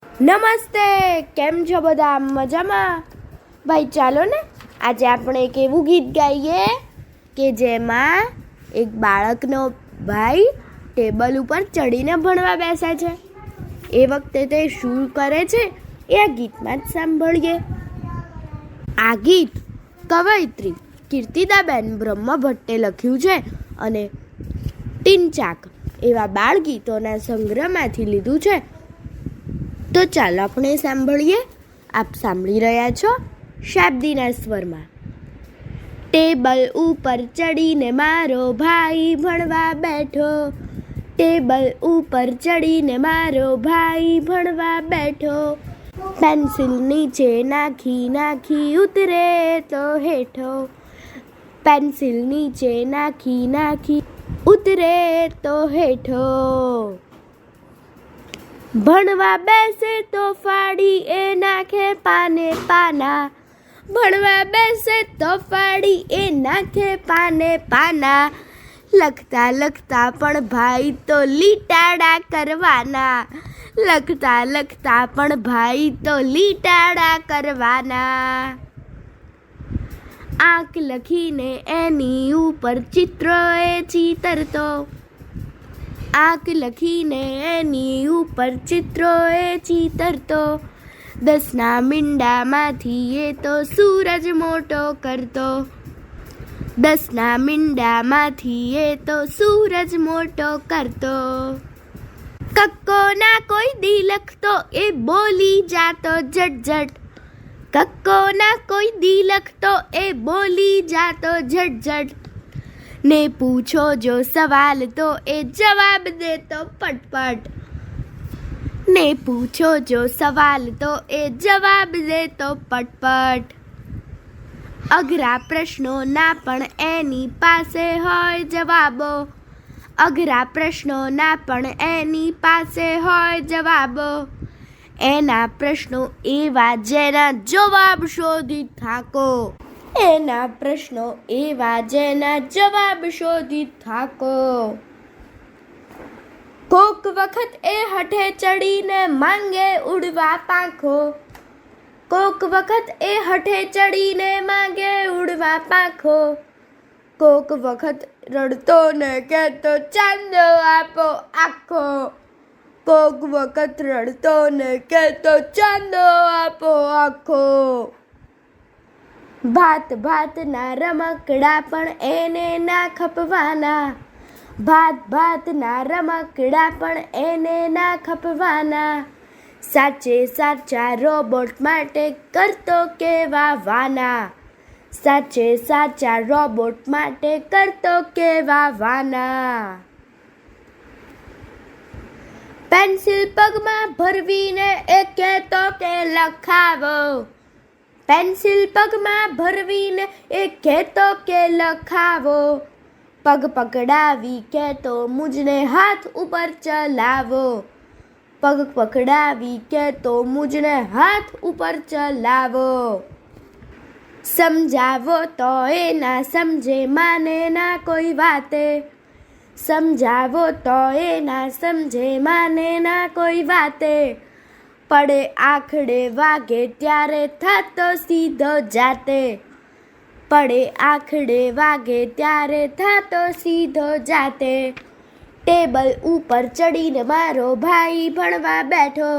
નમસ્તે, કેમ છો બધા? મજામાં? ભાઈ ચાલો ને આજે આપણે એક એવું ગીત ગાઈએ કે જેમાં એક બાળકનો ભાઈ ટેબલ ઉપર ચડીને ભણવા બેસે છે. એ વખતે તે શું કરે છે એ આ ગીતમાં જ સાંભળીએ. આ ગીત કવયિત્રી કીર્તિદાબેન બ્રહ્મભટ્ટે લખ્યું છે અને ટીનચાક એવા બાળગીતોના સંગ્રહમાંથી લીધું છે. તો ચાલો આપણે સાંભળીએ. આપ સાંભળી રહ્યા છો શાબ્દીના સ્વરમાં. ટેબલ ઉપર ચડીને મારો ભાઈ ભણવા બેઠો, ટેબલ ઉપર ચડીને મારો ભાઈ ભણવા બેઠો, પેન્સિલ નીચે નાખી નાખી ઉતરે તો હેઠો, પેન્સિલ નીચે નાખી નાખી ઉતરે તો હેઠો, ભણવા બેસે તો ફાડી એ નાખે પાને પાના, ભણવા બેસે તો ફાડી એ નાખે પાને પાના, લખતા લખતા પણ ભાઈ તો લીટાડા કરવાના, લખતા લખતા પણ ભાઈ તો લીટાડા કરવાના, આંખ લખીને એની ઉપર ચિત્ર એ ચીતરતો, આંખ લખીને એની ઉપર ચિત્રો એ ચીતરતો, 10ના મીંડામાંથી એ તો સૂરજ મોટો કરતો, 10ના મીંડામાંથી એ તો સૂરજ મોટો કરતો, કક્કો ના કોઈ દી લખતો એ બોલી જાતો ઝટઝટ, કક્કો ના કોઈ દી લખતો એ બોલી જાતો ઝટઝટ, ને પૂછો જો સવાલ તો એ જવાબ દેતો પટપટ, ને પૂછો જો સવાલ તો એ જવાબ દેતો પટપટ, અઘરા પ્રશ્નો ના પણ એની પાસે હોય જવાબો, અઘરા પ્રશ્નો ના પણ એની પાસે હોય જવાબો, એના પ્રશ્નો એવા જેના જવાબ શોધી થાકો, એના પ્રશ્નો એવા જેના જવાબ શોધી થાકો, કોક વખત એ હઠે ચડીને માંગે ઉડવા પાંખો, કોક વખત એ હઠે ચડીને માંગે ઉડવા પાંખો, કોક વખત રડતો ને કહેતો ચાંદો આપો આખો, કોક વખત રડતો ને કહેતો ચાંદો આપો આખો, ભાત ભાતના રમકડા પણ એને ના ખપવાના, ભાત ભાતના રમકડા પણ એને ના ખપવાના, સાચે સાચા રોબોટ માટે કરતો કેવા વાના, સાચે સાચા રોબોટ માટે કરતો કેવા વાના, પેન્સિલ પગમાં ભરવીને એ કહેતો કે લખાવો, પેન્સિલ પગમાં ભરવીને એ કહેતો કે લખાવો, પગ પકડાવી કહેતો મુજને હાથ ઉપર ચલાવો, પગ પકડાવી કહેતો મુજને હાથ ઉપર ચલાવો, સમજાવો તો એ ના સમજે માને ના કોઈ વાતે, સમજાવો તો એ ના સમજે માને ના કોઈ વાતે, પડે આખડે વાગે ત્યારે થતો સીધો જાતે, પડે આખડે વાગે ત્યારે થતો સીધો જાતે, ટેબલ ઉપર ચડીને મારો ભાઈ ભણવા બેઠો,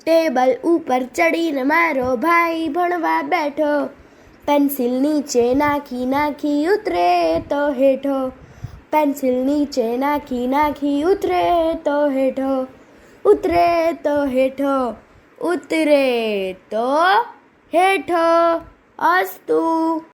ટેબલ ઉપર ચડીને મારો ભાઈ ભણવા બેઠો, પેન્સિલ નીચે નાખી નાખી ઉતરે તો હેઠો, પેન્સિલ નીચે નાખી નાખી ઉતરે તો હેઠો, ઉતરે તો હેઠો, ઉતરે તો હેઠો. અસ્તુ.